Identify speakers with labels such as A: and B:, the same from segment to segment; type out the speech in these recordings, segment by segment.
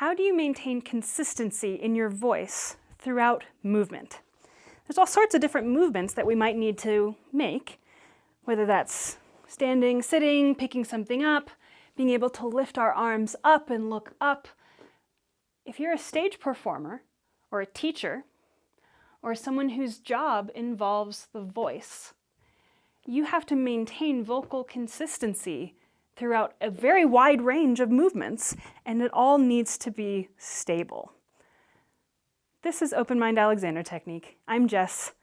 A: How do you maintain consistency in your voice throughout movement? There's all sorts of different movements that we might need to make, whether that's standing, sitting, picking something up, being able to lift our arms up and look up. If you're a stage performer or a teacher or someone whose job involves the voice, you have to maintain vocal consistency throughout a very wide range of movements, and it all needs to be stable. This is Open Mind Alexander Technique. I'm Jess.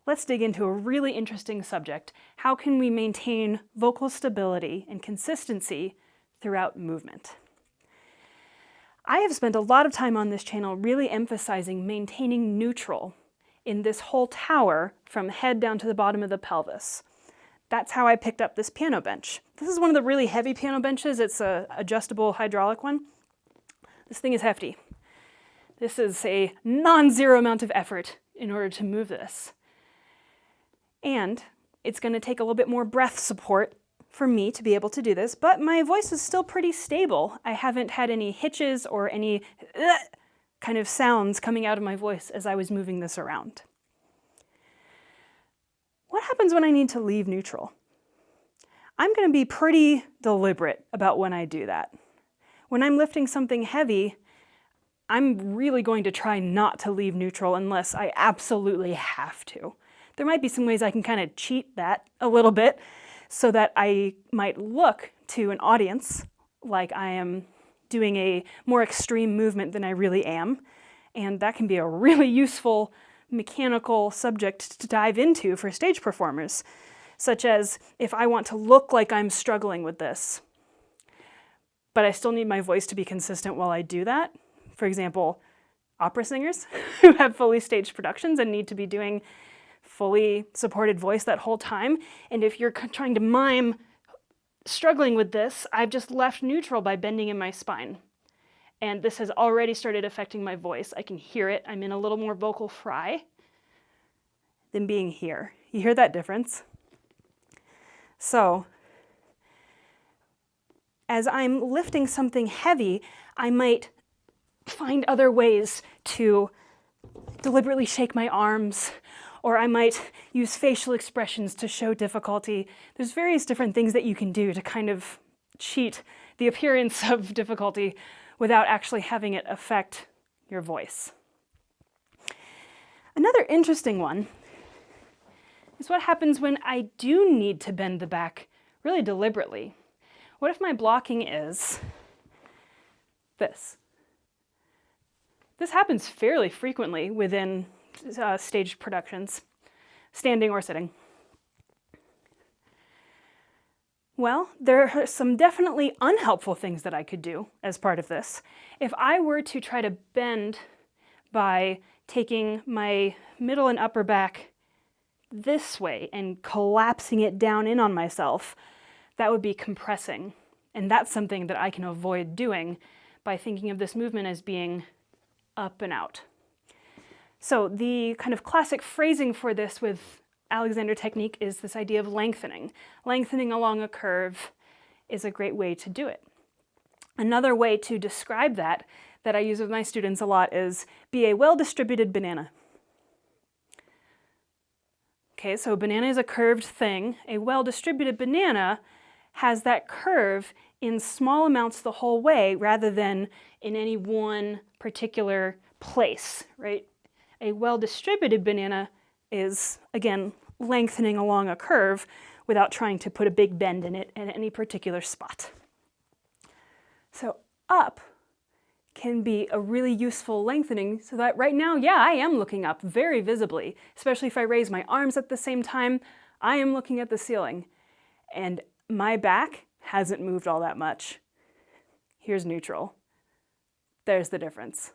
A: Let's dig into a really interesting subject. How can we maintain vocal stability and consistency throughout movement? I have spent a lot of time on this channel really emphasizing maintaining neutral in this whole tower from head down to the bottom of the pelvis. That's how I picked up this piano bench. This is one of the really heavy piano benches. It's an adjustable hydraulic one. This thing is hefty. This is a non-zero amount of effort in order to move this. And it's going to take a little bit more breath support for me to be able to do this, but my voice is still pretty stable. I haven't had any hitches or any kind of sounds coming out of my voice as I was moving this around. What happens when I need to leave neutral? I'm going to be pretty deliberate about when I do that. When I'm lifting something heavy, I'm really going to try not to leave neutral unless I absolutely have to. There might be some ways I can kind of cheat that a little bit so that I might look to an audience like I am doing a more extreme movement than I really am. And that can be a really useful mechanical subject to dive into for stage performers, such as if I want to look like I'm struggling with this, but I still need my voice to be consistent while I do that. For example, opera singers who have fully staged productions and need to be doing fully supported voice that whole time. And if you're trying to mime struggling with this, I've just left neutral by bending in my spine. And this has already started affecting my voice. I can hear it. I'm in a little more vocal fry than being here. You hear that difference? So, as I'm lifting something heavy, I might find other ways to deliberately shake my arms, or I might use facial expressions to show difficulty. There's various different things that you can do to kind of cheat the appearance of difficulty without actually having it affect your voice. Another interesting one is what happens when I do need to bend the back really deliberately. What if my blocking is this? This happens fairly frequently within staged productions, standing or sitting. Well, there are some definitely unhelpful things that I could do as part of this. If I were to try to bend by taking my middle and upper back this way and collapsing it down in on myself, that would be compressing. And that's something that I can avoid doing by thinking of this movement as being up and out. So the kind of classic phrasing for this with Alexander Technique is this idea of lengthening. Lengthening along a curve is a great way to do it. Another way to describe that I use with my students a lot is be a well-distributed banana. Okay, so a banana is a curved thing. A well-distributed banana has that curve in small amounts the whole way rather than in any one particular place, right? A well-distributed banana is, again, lengthening along a curve without trying to put a big bend in it at any particular spot. So up can be a really useful lengthening so that right now, yeah, I am looking up very visibly, especially if I raise my arms at the same time. I am looking at the ceiling and my back hasn't moved all that much. Here's neutral. There's the difference.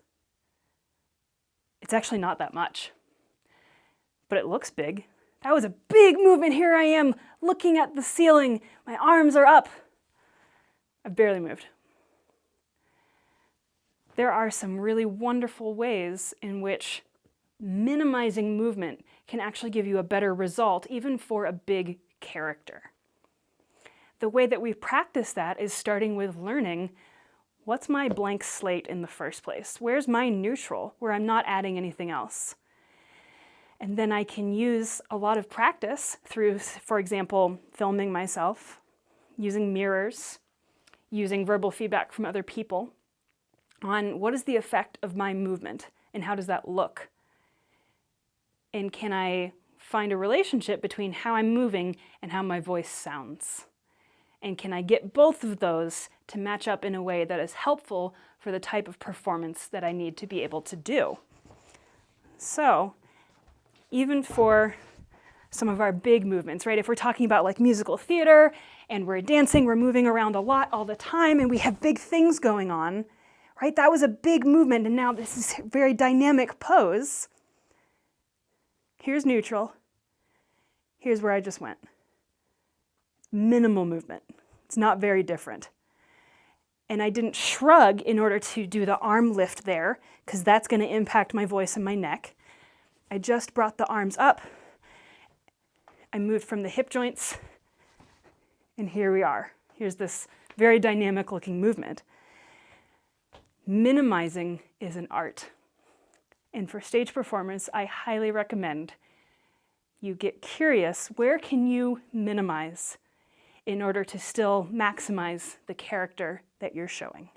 A: It's actually not that much, but it looks big. That was a big movement. Here I am looking at the ceiling. My arms are up. I've barely moved. There are some really wonderful ways in which minimizing movement can actually give you a better result, even for a big character. The way that we practice that is starting with learning What's my blank slate in the first place? Where's my neutral, where I'm not adding anything else? And then I can use a lot of practice through, for example, filming myself, using mirrors, using verbal feedback from other people on what is the effect of my movement and how does that look? And can I find a relationship between how I'm moving and how my voice sounds? And can I get both of those to match up in a way that is helpful for the type of performance that I need to be able to do? So, even for some of our big movements, right? If we're talking about like musical theater and we're dancing, we're moving around a lot all the time and we have big things going on, right? That was a big movement and now this is a very dynamic pose. Here's neutral. Here's where I just went. Minimal movement. It's not very different. And I didn't shrug in order to do the arm lift there because that's going to impact my voice and my neck. I just brought the arms up. I moved from the hip joints, and here we are. Here's this very dynamic looking movement. Minimizing is an art. And for stage performance, I highly recommend you get curious, where can you minimize in order to still maximize the character that you're showing?